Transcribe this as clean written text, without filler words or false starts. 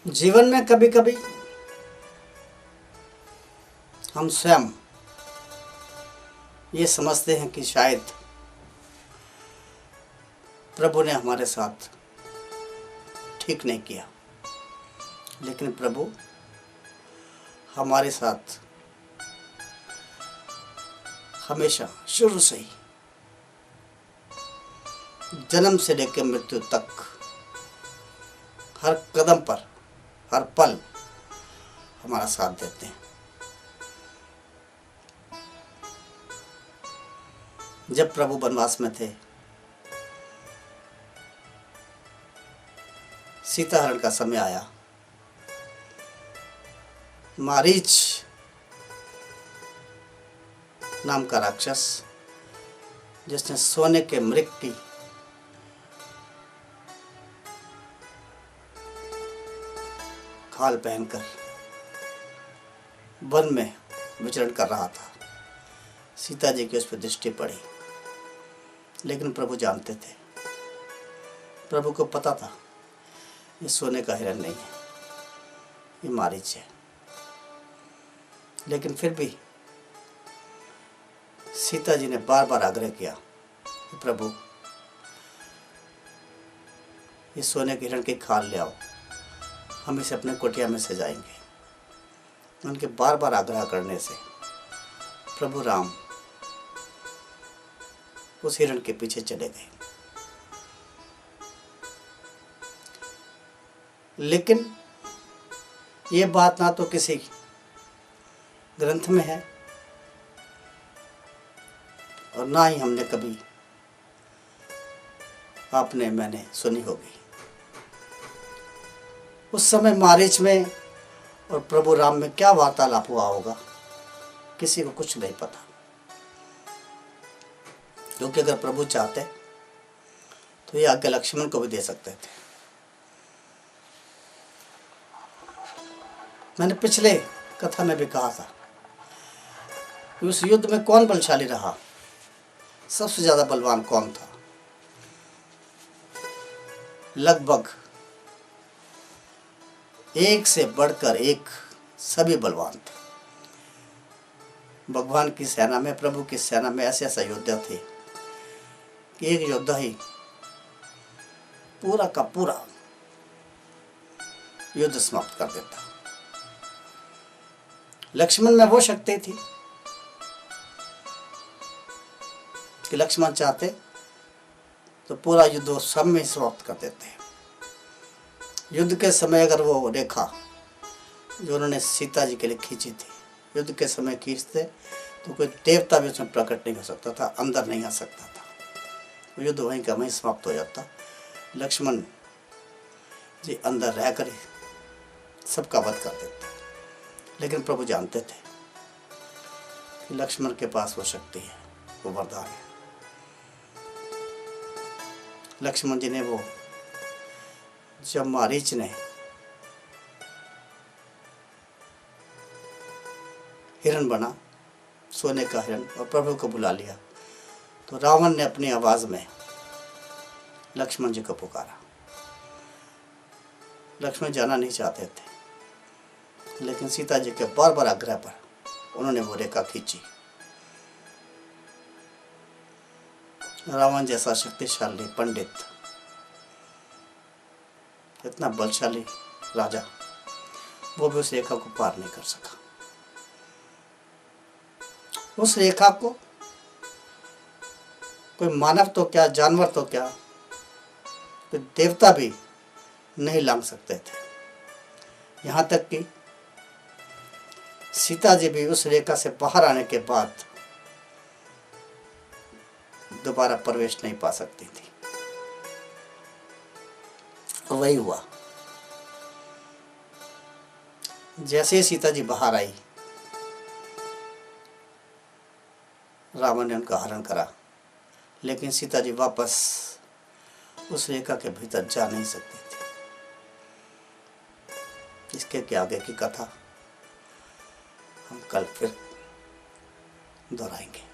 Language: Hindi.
जीवन में कभी कभी हम स्वयं ये समझते हैं कि शायद प्रभु ने हमारे साथ ठीक नहीं किया, लेकिन प्रभु हमारे साथ हमेशा शुरू से ही जन्म से लेकर मृत्यु तक हर कदम पर हर पल हमारा साथ देते हैं। जब प्रभु वनवास में थे, सीता हरण का समय आया, मारीच नाम का राक्षस जिसने सोने के मृग की खाल पहनकर वन में विचरण कर रहा था, सीता जी की उस पर दृष्टि पड़ी, लेकिन प्रभु जानते थे, प्रभु को पता था ये सोने का हिरण नहीं है, ये मारीच है। लेकिन फिर भी सीता जी ने बार बार आग्रह किया कि प्रभु ये सोने के हिरण की खाल ले आओ, हम इसे अपने कुटिया में सजाएंगे। उनके बार बार आग्रह करने से प्रभु राम उस हिरण के पीछे चले गए। लेकिन ये बात ना तो किसी ग्रंथ में है और ना ही हमने कभी आपने मैंने सुनी होगी। उस समय मारीच में और प्रभु राम में क्या वार्तालाप हुआ होगा, किसी को कुछ नहीं पता, क्योंकि अगर प्रभु चाहते तो ये आज्ञा लक्ष्मण को भी दे सकते थे। मैंने पिछले कथा में भी कहा था कि उस युद्ध में कौन बलशाली रहा, सबसे ज्यादा बलवान कौन था। लगभग एक से बढ़कर एक सभी बलवान थे। भगवान की सेना में, प्रभु की सेना में ऐसे ऐसा योद्धा थे कि एक योद्धा ही पूरा का पूरा युद्ध समाप्त कर देता। लक्ष्मण में वो शक्ति थी कि लक्ष्मण चाहते तो पूरा युद्ध सब में समाप्त कर देते। युद्ध के समय अगर वो रेखा जो उन्होंने सीता जी के लिए खींची थी, युद्ध के समय खींचते तो कोई देवता भी उसमें प्रकट नहीं हो सकता था, अंदर नहीं आ सकता था, युद्ध वहीं का वहीं समाप्त हो जाता। लक्ष्मण जी अंदर रहकर सबका वध कर देते। लेकिन प्रभु जानते थे कि लक्ष्मण के पास वो शक्ति है, वो वरदान है। लक्ष्मण जी ने वो जब मारीच ने हिरण बना, सोने का हिरण, और प्रभु को बुला लिया, तो रावण ने अपनी आवाज में लक्ष्मण जी को पुकारा। लक्ष्मण जाना नहीं चाहते थे, लेकिन सीता जी के बार बार आग्रह पर उन्होंने वो रेखा खींची। रावण जैसा शक्तिशाली पंडित, इतना बलशाली राजा, वो भी उस रेखा को पार नहीं कर सका। उस रेखा को कोई मानव तो क्या, जानवर तो क्या, कोई देवता भी नहीं लांघ सकते थे। यहाँ तक कि सीता जी भी उस रेखा से बाहर आने के बाद दोबारा प्रवेश नहीं पा सकती थी। और वही हुआ। जैसे ही सीता जी बाहर आई, रावण ने उनका हरण करा, लेकिन सीता जी वापस उस रेखा के भीतर जा नहीं सकती थी। इसके के आगे की कथा हम कल फिर दोहराएंगे।